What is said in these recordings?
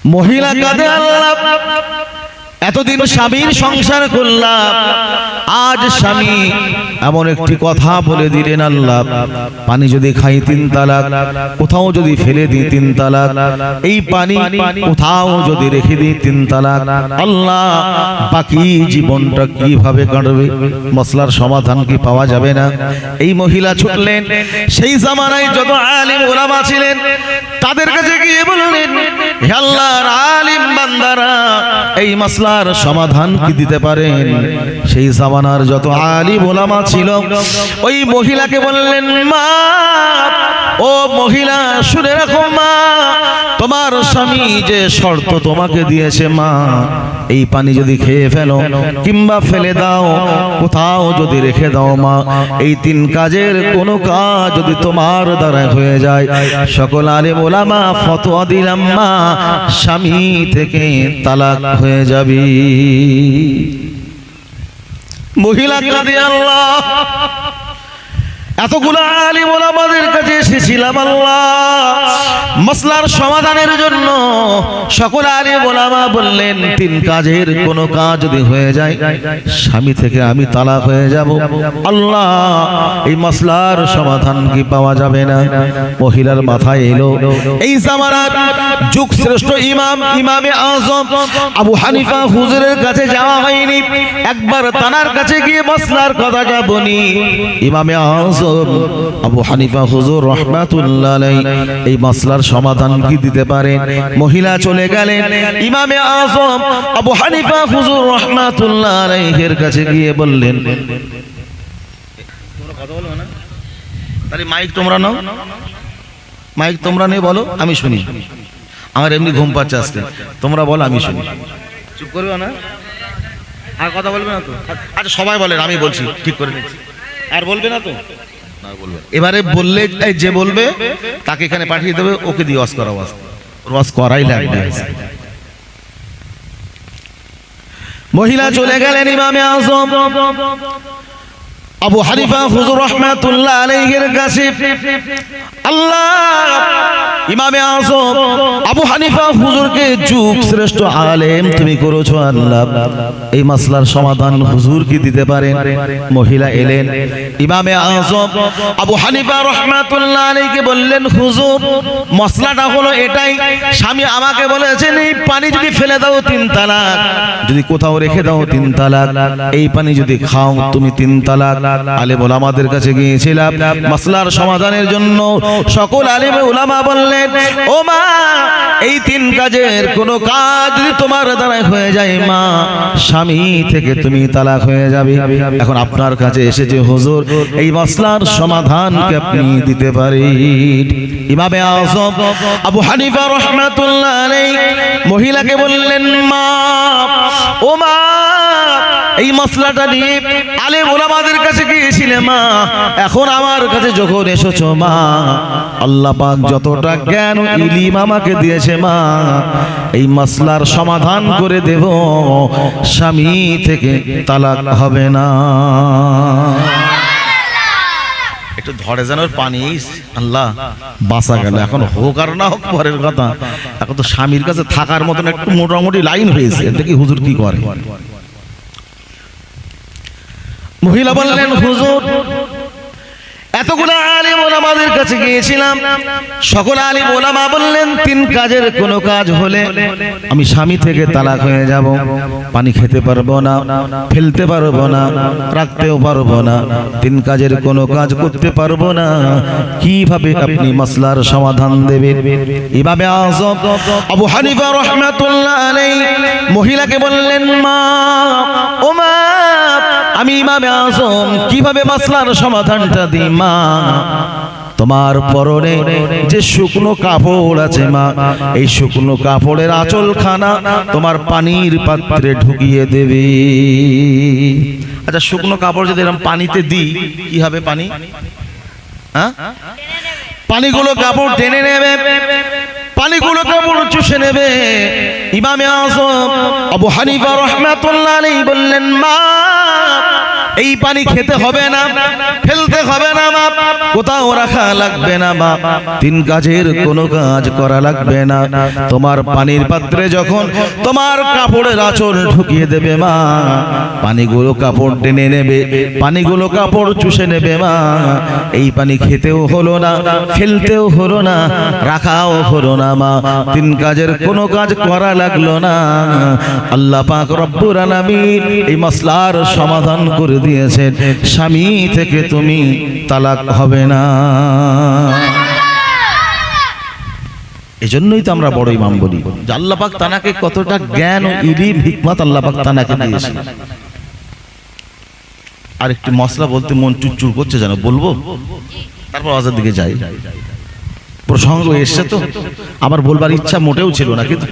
মহিলা কাঁদে, আল্লাহ এতদিন স্বামীর সংসার করলাম, আজ স্বামী এমন একটি কথা বলে দিলেন, আল্লাহ পানি যদি খাই 3 তালাক, কোথাও যদি ফেলে দিই 3 তালাক, এই পানি কোথাও যদি রেখে দিই 3 তালাক, আল্লাহ বাকি জীবনটা কিভাবে কাটবে? মসলার সমাধান কি পাওয়া যাবে না? এই মহিলা ছুটলেন, সেই জামানায় যত আলিম ওলামা ছিলেন তাদের কাছে গিয়ে বললেন, হে আল্লাহর আলিম বান্দারা, এই মাসলার সমাধান কি দিতে পারেন? সেই জামানার যত আলিম ওলামা ছিল ওই মহিলাকে বললেন, মা, ও মহিলা শুনে রাখো মা, তোমার স্বামী যে শর্ত তোমাকে দিয়েছে মা, এই পানি যদি খেয়ে ফেলো কিংবা ফেলে দাও, কোথাও যদি রেখে দাও মা, এই 3 কাজের কোনো কাজ যদি তোমার দ্বারা হয়ে যায়, সকল আলেম ওলামা ফতোয়া দিলাম মা, স্বামী থেকে তালাক হয়ে যাবে। মহিলা কাঁদে, আল্লাহ এতগুলো আলিম ওলামাদের কাছে এসেছিলাম আল্লাহ মাসলার সমাধানের জন্য। সকল আলিম ওলামা বললেন 3 কাজের কোনো কাজ যদি হয়ে যায়, স্বামী থেকে আমি তালাক হয়ে যাব। আল্লাহ এই মাসলার সমাধান কি পাওয়া যাবে না? মহিলার মাথায় এলো, এই জামানার যুগ শ্রেষ্ঠ ইমাম, ইমামে আজম আবু হানিফা হুজুরের কাছে যাওয়া হয়নি, একবার তানার কাছে গিয়ে মাসলার কথাটা বলি। ইমামে আজম আবু হানিফা হুজুর রাহমাতুল্লাহ আলাইহি এই মাসলার সমাধান কি দিতে পারেন? মহিলা চলে গেলেন, ইমামে আজম আবু হানিফা হুজুর রাহমাতুল্লাহ আলাইহির কাছে গিয়ে বললেন, তোমরা কথা বলো না, তাহলে মাইক তোমরা নাও, মাইক তোমরা নিয়ে বলো, আমি শুনি। আমার এমনি ঘুম পাচ্ছে আজকে, তোমরা বলো আমি শুনি। চুপ করবে না, আর কথা বলবে না তো? আচ্ছা সবাই বলেন, আমি বলছি, ঠিক করে নিচ্ছি। আর বলবে না তো? এবারে বললে যে বলবে তাকে এখানে পাঠিয়ে দেবে, ওকে দিয়ে ওয়াজ করা, ওয়াজ করাই লাগবে। মহিলা চলে গেলেন ইমামে আজম আবু হানিফা হুজুর রাহমাতুল্লাহ আলাইহির কাছে। আল্লাহ ইমামে আজম আবু হানিফা হুজুরকে যুগ শ্রেষ্ঠ আলেম তুমি করেছো আল্লাহ, এই মাসলার সমাধান হুজুর কি দিতে পারেন? মহিলা এলেন, ইমামে আজম আবু হানিফা রাহমাতুল্লাহ আলাইহিকে বললেন, হুজুর মাসলাটা হলো এটাই, স্বামী আমাকে বলেছেন এই পানি যদি ফেলে দাও 3 তালাক, যদি কোথাও রেখে দাও 3 তালাক, এই পানি যদি খাও তুমি 3 তালাক। আলেম ওলামাদের কাছে গিয়েছিলাম মাসলার সমাধানের জন্য। সকল আলেম ওলামা বললেন, ও মা, এই 3 কাজের কোনো কাজ যদি তোমার দ্বারা হয়ে যায় মা, স্বামী থেকে তুমি তালাক হয়ে যাবে। এখন আপনার কাছে এসেছে হুজুর, এই মাসলার সমাধান কি আপনি দিতে পারেন? ইমামে আজম আবু হানিফা রাহমাতুল্লাহ আলাইহি মহিলাকে বললেন, মা, ও মা, এই মাসলাটা নিয়ে আলেম ওলামাদের কাছে গিয়েছিলে মা, এখন আমার কাছে যখন এসেছো মা, আল্লাহ পাক যতটা জ্ঞান ইলম আমাকে দিয়েছে মা, এই মাসলার সমাধান করে দেব, স্বামী থেকে তালাক হবে না। একটু ধরে যেন পানি, আল্লাহ বাঁচা গেল। এখন হোক আর না হোক পরের কথা, এখন তো স্বামীর কাছে থাকার মতন একটু মোটামুটি লাইন হয়েছে, দেখি হুজুর কি করে। মহিলা বললেন, হুজুর এতগুলো আলিম ওলামাদের কাছে গিয়েছিলাম, সকল আলিম ওলামা বললেন 3 কাজের কোনো কাজ হলে আমি স্বামী থেকে তালাক হয়ে যাব। পানি খেতে পারবো না, ফেলতে পারবো না, রাখতেও পারবো না, 3 কাজের কোনো কাজ করতে পারবো না, কিভাবে আপনি মাসলার সমাধান দেবেন? ইমামে আজম আবু হানিফা রাহমাতুল্লাহ আলাইহি মহিলাকে বললেন, মা, ও মা, আমি ইমামে আজম কিভাবে মাসলার সমাধানটা দিই মা? তোমার পরনে যে শুকনো কাপড় আছে মা, এই শুকনো কাপড়ের আঁচলখানা তোমার পানির পাত্রে ঢুকিয়ে দেবে। আচ্ছা শুকনো কাপড় যদি এরকম পানিতে দিই কি হবে? পানি, হ্যাঁ, পানিগুলো কাপড় টেনে নেবে, পানিগুলো কাপড় চুষে নেবে। ইমামে আজম আবু হানিফা রাহমাতুল্লাহ আলাইহি বললেন, মা, এই পানি খেতে হবে না, ফেলতে হবে না মা, কোথাও রাখা লাগবে না মা, তিন কাজের কোনো কাজ করা লাগবে না। তোমার পানির পাত্রে যখন তোমার কাপড়ের আঁচল ঢুকিয়ে দেবে মা, পানিগুলো কাপড় টেনে নেবে, পানিগুলো কাপড় চুষে নেবে মা। এই পানি খেতেও হলো না, ফেলতেও হলো না, রাখাও হলো না মা, তিন কাজের কোনো কাজ করা লাগলো না। আল্লাহ পাক রব্বুল আলামিন এই মাসলার সমাধান করে দিয়েছেন, স্বামী থেকে তুমি তালাক হবে না। এজন্যই তো আমরা বড় ইমাম বলি যে আল্লাহ পাক তানাকে কতটা জ্ঞান ও ইলম হিকমত আল্লাহ পাক তানাকে দিয়েছেন। আরেকটি মশলা বলতে মন চুরচুর করছে, জানো বলবো, তারপর আজাদ দিকে যাই। প্রসঙ্গ এসছে তো আমার বলবার ইচ্ছা মোটেও ছিল না, কিন্তু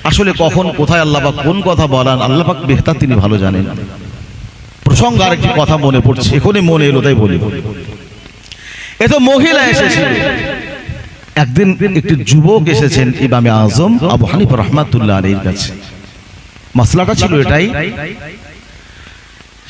আসলে কখন কোথায় আল্লাহ পাক কোন কথা বলান আল্লাহ পাক বেহতার, তিনি ভালো জানেন। প্রসঙ্গ আরেকটি কথা মনে পড়ছে, এখনই মনে এলো তাই বলি। এ তো মহিলা এসেছিল, একদিন একটি যুবক এসেছেন ইমামে আজম আবু হানিফা রাহমাতুল্লাহ আলাইহির কাছে। মাসলাটা ছিল এটাই,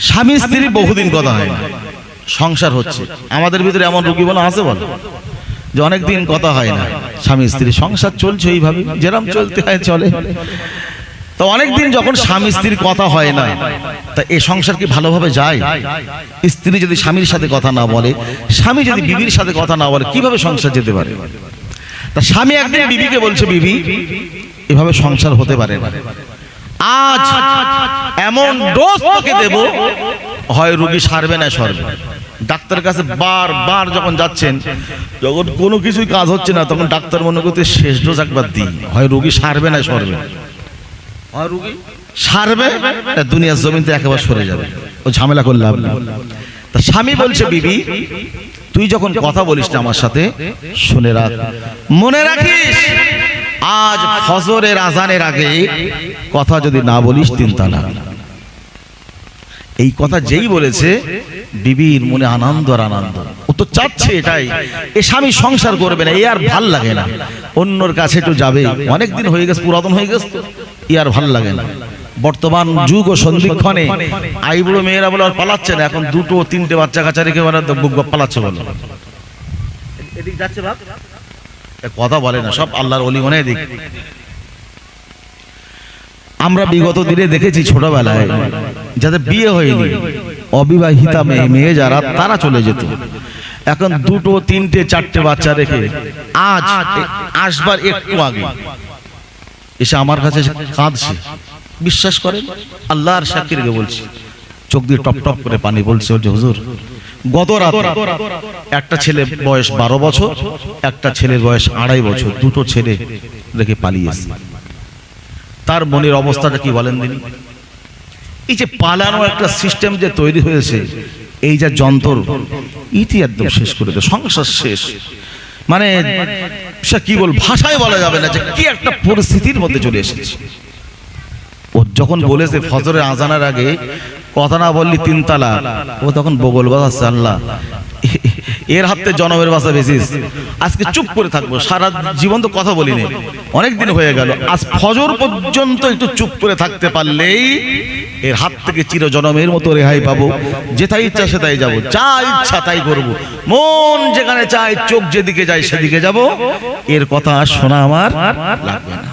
স্বামী স্ত্রী বহুদিন কথা হয় না, সংসার হচ্ছে। আমাদের ভিতরে এমন রোগী বলা আছে বল যে অনেকদিন কথা হয় না, স্বামী স্ত্রী সংসার চলছে এইভাবে, যেরকম চলতে হয় চলে। তো অনেকদিন যখন স্বামী স্ত্রীর কথা হয় না, তা এই সংসার কি ভালোভাবে যায়? স্ত্রী যদি স্বামীর সাথে কথা না বলে, স্বামী যদি বিবির সাথে কথা না বলে, কিভাবে সংসার যেতে পারে? তা স্বামী একদিন বিবিকে বলছে, বিবি এভাবে সংসার হতে পারে না, আজ এমন ডোজ তোকে দেব, হয় রোগী সারবে না সরবে। ডাক্তারের কাছে বারবার যখন যাচ্ছেন, যখন কোনো কিছুই কাজ হচ্ছে না, তখন ডাক্তার মনে করতে শেষ ডোজ একবার দিই, হয় রোগী সারবে না সরবে। হয় রোগী সারবে, দুনিয়ার জমিনতে একেবারে সরে যাবে, ও ঝামেলা করলাম না। তা স্বামী বলছে, বিবি তুই যখন কথা বলিস না আমার সাথে, শুনে রাখ, মনে রাখিস আজ ফজরের আজানের আগে কথা যদি না বলিস তিন তালাক। এই কথা যেই বলেছে, বিবির মনে আনন্দ আর আনন্দ, ও তো চাচ্ছে এটাই, এ স্বামী সংসার করবে না, এ আর ভাল লাগে না, অন্যর কাছে একটু যাবে, অনেকদিন হয়ে গেছে, পুরাতন হয়ে গেছে, এ আর ভাল লাগে না। বর্তমান যুগ ও সন্ধিক্ষণে আইবুড়ো মেয়েরা বলে আর পালাচ্ছে না, এখন দুটো তিনটে বাচ্চা কাচ্চা রেখে পালাচ্ছে, বলো এদিক যাচ্ছে বাপ, কথা বলে না, সব আল্লাহর ওলি মনে দিক। আমরা বিগত দিনে দেখেছি ছোটবেলায় যাদের বিয়ে হয়নি, অবিবাহিতা মেয়ে যারা, তারা চলে যেত। এখন দুটো তিনটে চারটে বাচ্চা রেখে আজ আসবার একটু আগে এসে আমার কাছে কাঁদছে, বিশ্বাস করেন, আল্লাহর সাক্ষীকে বলছি, চোখ দিয়ে টপ টপ করে পানি বলছে, হুজুর গত রাতে একটা ছেলে বয়স 12 বছর, একটা ছেলের বয়স 2.5 বছর, দুটো ছেলে রেখে পালিয়েছে। তার মনের অবস্থাটা কি বলেন দিন? এই যে পালানো একটা সিস্টেম যে তৈরি হয়েছে, এই যে যন্ত্র, ইতি একদম শেষ করে দেয়, সংসার শেষ। মানে সে কি বল, ভাষায় বলা যাবে না যে কি একটা পরিস্থিতির মধ্যে চলে এসেছে। ও যখন বলেছে ফজরের আজানের আগে কথা না বললি তিন তালাক, ও তখন বগল বাজাচ্ছে, আল্লাহ এর হাতে জনমের বাসা বেশিস, আজকে চুপ করে থাকবো, সারা জীবন তো কথা বলিনি, অনেক দিন হয়ে গেল, আজ ফজর পর্যন্ত একটু চুপ করে থাকতে পারলেই এর হাত থেকে চির জনমের মতো রেহাই পাবো, যেটাই ইচ্ছা সেটাই যাবো, যা ইচ্ছা তাই করবো, মন যেখানে চায়, চোখ যেদিকে যায় সেদিকে যাব, এর কথা শোনা আমার লাগবে না।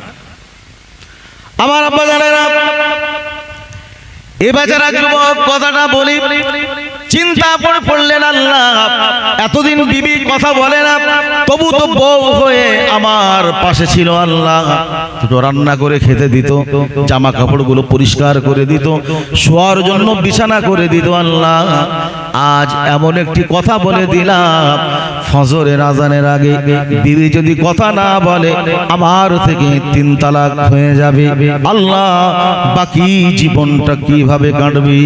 আমার আব্বা জানেরা, এ বেচারা যুবক কথাটা বলি, চিন্তা করে পড়লেন, আল্লাহ এতদিন বিবি কথা বলে না, তবু তো বউ হয়ে আমার পাশে ছিল, আল্লাহ দুটো রান্না করে খেতে দিত, জামা কাপড়গুলো পরিষ্কার করে দিত, শোয়ার জন্য বিছানা করে দিত, আল্লাহ আজ এমন একটি কথা বলে দিলাম, ফজরের আজানের আগে বিবি যদি কথা না বলে আমার থেকে তিন তালাক হয়ে যাবে, আল্লাহ বাকি জীবনটা কিভাবে কাটবি?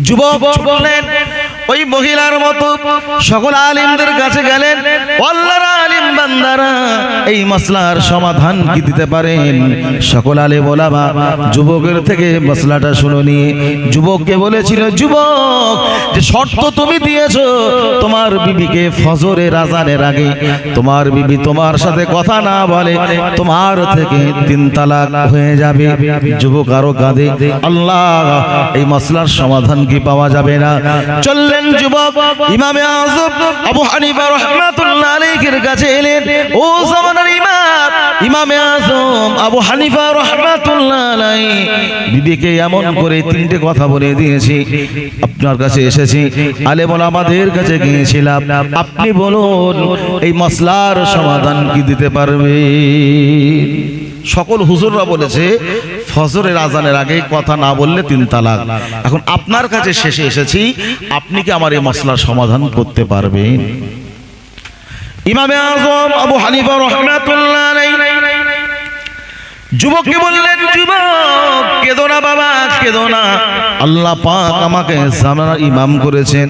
যুবক বলেন, ওই মহিলার মতো সকল আলিমদের কাছে গেলেন, আল্লাহর আলিম বান্দারা এই মাসলার সমাধান কি দিতে পারেন? সকল আলিম ওলামা যুবকের থেকে মাসলাটা শুনে নিয়ে যুবককে বলেছিল, যুবক যে শর্ত তুমি দিয়েছো, তোমার বিবিকে ফজরের আজানের আগে তোমার বিবি তোমার সাথে কথা না বলে তোমার থেকে তিন তালাক হয়ে যাবে। যুবক আরো কাঁদে, আল্লাহ এই মাসলার সমাধান কি পাওয়া যাবে না? চললে বললেন যুবক ইমামে আযম আবু হানিফা রাহমাতুল্লাহ আলাইহির কাছে এলেন। ও জামানার ইমাম ইমামে আযম আবু হানিফা রাহমাতুল্লাহ আলাইহি বিবিকে এমন করে তিনটে কথা বলে দিয়েছি, আপনার কাছে এসেছি, আলেম ওলামাদের কাছে গিয়েছিলাম, আপনি বলুন এই মাসলার সমাধান কি দিতে পারবে? সকল হুজুররা বলেছে ফজরের আজানের আগে কথা না বললে 3 তালাক। এখন আপনার কাছে শেষে এসেছি, আপনি কি আমার এই মাসলার সমাধান করতে পারবেন? ইমামে আযম আবু হানিফা রাহমাতুল্লাহ আলাইহি যুবককে বললেন, যুবক কেঁদো না বাবা, কেঁদো না। আল্লাহ পাক আমাকে জামানার ইমাম করেছেন,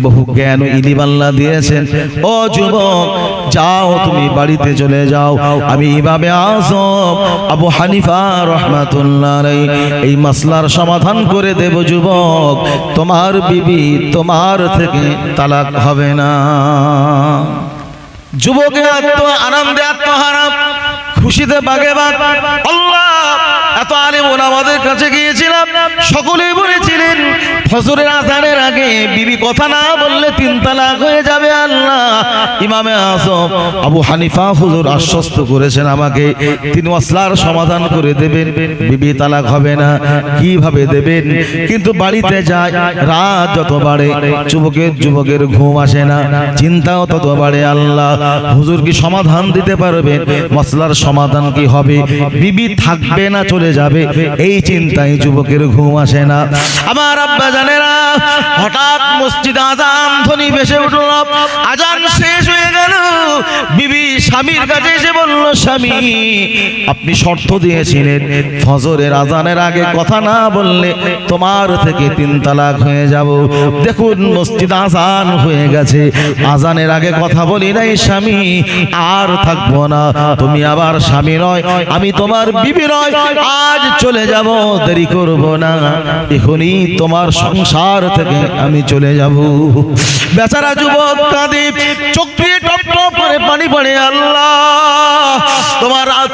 বহু জ্ঞান ও ইলম আল্লাহ দিয়েছেন। ও যুবক যাও, তুমি বাড়িতে চলে যাও, আমি ইমামে আযম আবু হানিফা রাহমাতুল্লাহ আলাইহি এই মাসলার সমাধান করে দেব। যুবক তোমার বিবি তোমার থেকে তালাক হবে না। যুবকের আনন্দে আত্মহারা, খুশিতে বাগেবাগ। আল্লাহ এত আলেম ওলামাদের কাছে গিয়েছিলাম, সকলেই বলেছিলেন ফজরের আজানের আগে বিবি কথা না বললে 3 তালাক হয়ে যাবে। আল্লাহ ইমামে আযম আবু হানিফা হুজুর আশ্বস্ত করেছেন আমাকে 3 মাসলার সমাধান করে দেবেন, বিবি তালাক হবে না। কিভাবে দেবেন? কিন্তু বাড়িতে যায়, রাত যত বাড়ে যুবকের ঘুম আসে না, চিন্তাও তত বাড়ে। আল্লাহ হুজুর কি সমাধান দিতে পারবেন? মাসলার সমাধান কি হবে? বিবি থাকবে না চলে যাবে, এই চিন্তায় যুবকের ঘুম আসে না। আমার আব্বা জানেরা, হঠাৎ মসজিদে আজান ধ্বনি ভেসে উঠল, আজান শেষ হয়ে গেল। বিবি স্বামীর কাছে এসে বলল, স্বামী আপনি শর্ত দিয়েছিলেন ফজরের আজানের আগে কথা না বললে তোমার থেকে 3 তালাক হয়ে যাব। দেখুন মসজিদে আজান হয়ে গেছে, আজানের আগে কথা বলি নাই স্বামী, আর থাকবো না। তুমি আবার স্বামী নয়, আমি তোমার বিবি নয়, আজ চলে যাব, দেরি করব না, এখনই তোমার সংসার থেকে আমি চলে যাব। বেচারা যুবক কাঁদে, চোখ দিয়ে টপ টপ করে পানি পড়ে। আল্লাহ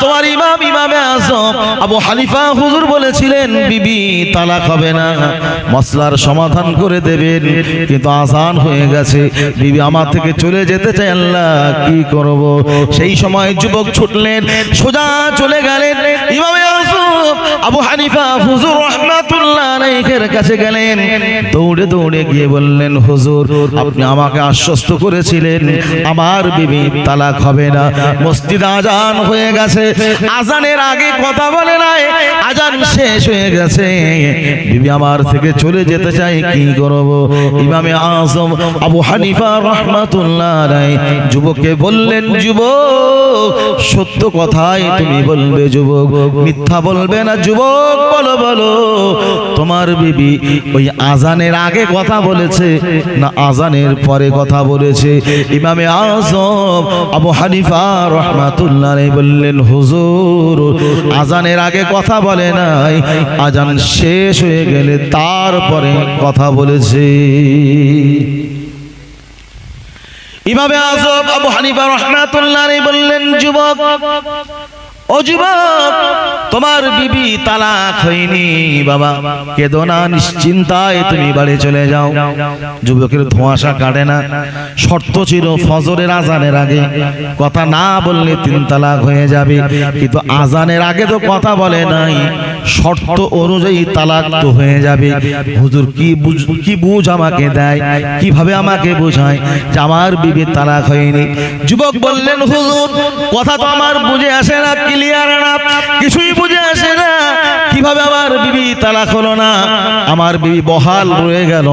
তোমার ইমামে আযম আবু হানিফা হুজুর বলেছিলেন বিবি তালাক হবে না, মাসলার সমাধান করে দেবেন, কিন্তু আজান হয়ে গেছে, বিবি আমার থেকে চলে যেতে চায়। আল্লাহ কি করব? সেই সময় যুবক ছুটলেন, সোজা চলে গেলেন ইমামে আযম আবু হানিফা হুজুর রাহমাতুল্লাহ আলাইহির কাছে গেলেন। দৌড়ে দৌড়ে গিয়ে বললেন, হুজুর আপনি আমাকে আশ্বস্ত করেছিলেন আমার বিবি তালাক হবে না, মসজিদে আজান হয়ে গেছে, আজানের আগে কথা বলে নাই, আজান শেষ হয়ে গেছে, বিবি আমার থেকে চলে যেতে চাই, কি করব? ইমামে আযম আবু হানিফা রাহমাতুল্লাহ আলাইহি যুবককে বললেন, যুবক সত্য কথাই তুমি বলবে, যুবক মিথ্যা বলবে না। যুবক বলো বলো, তোমার বিবি ওই আজানের আগে কথা বলেছে না আজানের পরে কথা বলেছে? ইমামে আযম আবু হানিফা রাহমাতুল্লাহ আলাইহি বললেন, হুজুর আজানের আগে কথা বলে নাই, আজান শেষ হয়ে গেলে তারপরে কথা বলেছে। ইমামে আযম আবু হানিফা রাহমাতুল্লাহ আলাইহি বললেন, যুবক ও যুবক তোমার বিবি তালাক হয়নি, বাবা কেঁদো না, নিশ্চিন্তায় তুমি বাড়ি চলে যাও। যুবকের ধোঁয়াশা কাটে না, শর্ত ছিল ফজরের আজানের আগে কথা না বললে 3 তালাক হয়ে যাবে, কিন্তু আজানের আগে তো কথা বলে নাই, শর্ত অনুযায়ী তালাক তো হয়ে যাবে। হুজুর কি বুঝ আমাকে দেয়, কিভাবে আমাকে বোঝায় যে আমার বিবি তালাক হয়নি? যুবক বললেন, হুজুর কথা তো আমার বুঝে আসে না, ক্লিয়ার না, কিছুই বুঝে আসে না, কিভাবে আমার বিবি তালাক হলো না, আমার বিবি বহাল রয়ে গেল,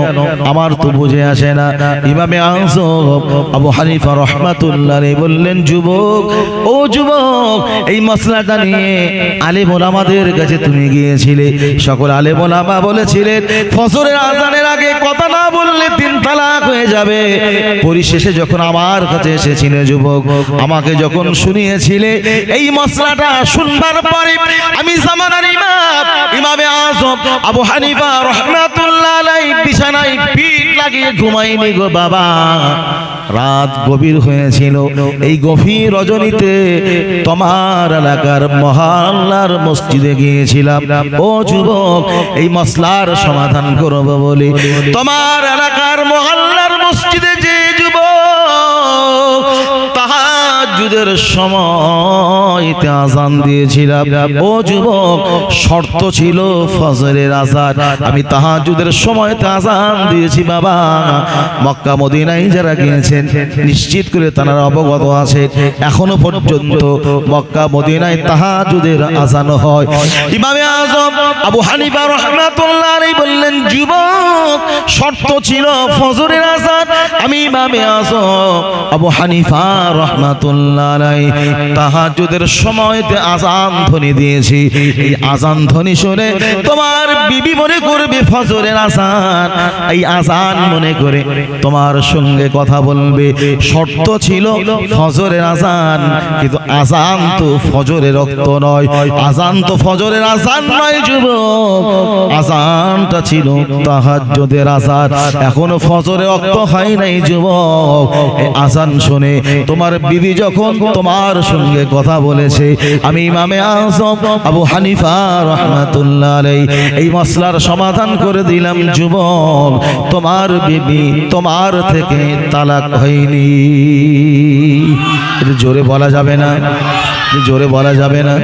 আমার তো বুঝে আসে না। ইমামে আযম আবু হানিফা রাহমাতুল্লাহ আলাইহি বললেন, যুবক ও যুবক এই মাসলাটা নিয়ে আলেম ওলামাদের কাছে তুমি গিয়েছিলে, সকল আলেম ওলামা বলেছিলেন ফজরের আজানের আগে কথা না বললে 3 তালাক হয়ে যাবে। পরিশেষে যখন আমার কাছে এসেছিলে যুবক, আমাকে যখন শুনিয়েছিলে এই মাসলাটা শুনবার পরে আমি জামানার ইমামে আযম আবু হানিফা রাহমাতুল্লাহ আলাই বিছানায় পিঠ লাগিয়ে ঘুমাইনি গো বাবা। রাত গভীর হয়েছিল, এই গভীর রজনীতে তোমার এলাকার মহল্লার মসজিদে গিয়েছিলাম ও যুবক, এই মসলার সমাধান করব বলে। তোমার এলাকার মহল্লার মসজিদে যে যুবক তাহাজ্জুদের সময়তে আযান দিয়েছিলাম ও যুবক, শর্ত ছিল ফজরের আযান। আমি তাহাজ্জুদের সময়তে আযান দিয়েছি বাবা। মক্কা মদিনায় যারা গিয়েছেন নিশ্চিত করে তারা অবগত আছে, এখনো পর্যন্ত মক্কা মদিনায় তাহাজ্জুদের আযান হয়। ইমামে আযম আবু হানিফা রাহমাতুল্লাহ আলাইহি বললেন, যুবক শর্ত ছিল ফজরের আযান। আমি ইমামে আযম আবু হানিফা রাহমাতুল্লাহ আলাইহি তাহাজ্জুদের সময়তে আযান ধ্বনি দিয়েছি। এই আযান ধ্বনি শুনে তোমার বিবি মনে করবে ফজরের আযান, এই আযান মনে করে তোমার সঙ্গে কথা বলবে। শর্ত ছিল ফজরের আযান, কিন্তু আযান তো ফজরের রক্ত নয়, আযান তো ফজরের আযান নয় যুবক, আযানটা ছিল তাহাজ্জুদের আযান। এখনো ফজরের রক্ত হয় নাই যুবক। এই আযান শুনে তোমার বিবি যখন তোমার সঙ্গে কথা বলেছে, আমি ইমামে আযম আবু হানিফা রাহমাতুল্লাহ আলাইহি এই মাসলার সমাধান করে দিলাম যুবক, তোমার বিবি তোমার থেকে তালাক হয়নি। জোরে বলা যাবে না, জোরে বলা যাবে না।